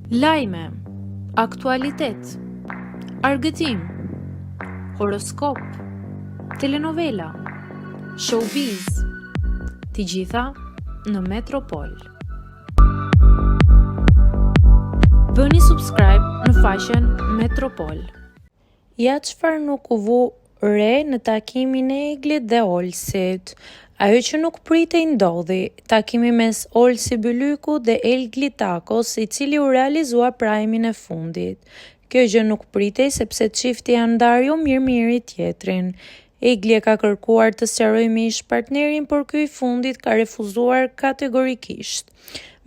Lajme, aktualitet, argëtim, horoskop, telenovela, showbiz, të gjitha në Metropol. Bëni subscribe në faqen Metropol. Ja çfarë nuk u vu re në takimin e Eglit dhe Olsit. Ajo që nuk pritej ndodhi, takimi mes Olsi Bylyku dhe Egli Takos, i cili u realizua prajmin e fundit. Kjo gjë nuk pritej sepse çifti janë ndarë mirë njëri tjetrin. Egli e ka kërkuar të sqarojë me ish partnerin, por ky i fundit ka refuzuar kategorikisht.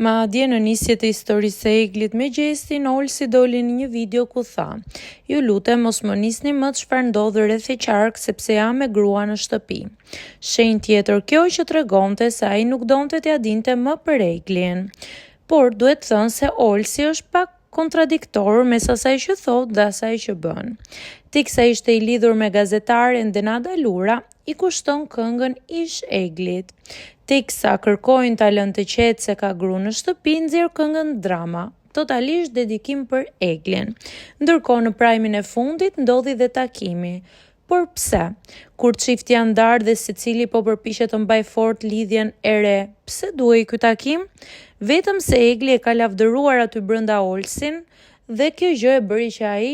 Madje në nisjet e historisë së Eglit me gjestin, Olsi doli në një video ku tha: "Ju lutem mos më nisni më çfarë ndodh rreth e qark sepse jam me grua në shtëpi." Shenjë tjetër kjo që tregonte se ai nuk donte t'ia dinte më për Eglin. Por duhet thënë se Olsi është pak kontradiktor mes asaj që thot dhe asaj që bën. Teksa ishte i lidhur me gazetaren Denada Lura, i kushton këngën Ish Eglit. Teksa kërkojnë ta lënë të qetë se ka gru në shtëpi, nxjerr këngën Drama, totalisht dedikim për Eglin. Ndërkohë në prajmin e fundit ndodhi dhe takimi. Por pse? Kur çifti janë ndarë dhe secili po përpiqet të mbajë fort lidhjen e re, pse duhej ky takim? Vetëm se Egli e ka lavdëruar aty brenda Olsin dhe kjo gjë e bëri që ai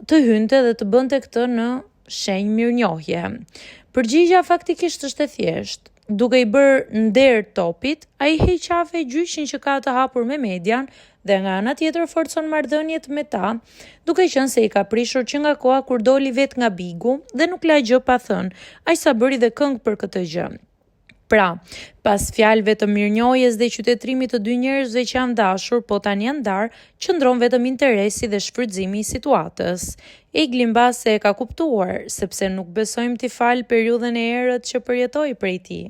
të hynte dhe të bënte këtë në shenjë mirënjohje. Përgjigjja faktikisht është e thjeshtë. Duke i bërë nder topit, ai heq qafe gjyshin që ka të hapur me median dhe nga ana tjetër forcon marrëdhëniet me ta, duke qenë se i ka prishur që nga koha kur doli vet nga Bigu dhe nuk la gjë pa thënë, aq sa bëri dhe këngë për këtë gjë. Pra, pas fjalëve të mirënjohjes dhe qytetërimit të dy njerëzve që janë dashur, po tani janë ndarë, qëndron vetëm interesi dhe shfrytëzimi i situatës. Egli mbase e ka kuptuar, sepse nuk besojmë t'i fal periudhën e errët që përjetoi prej tij.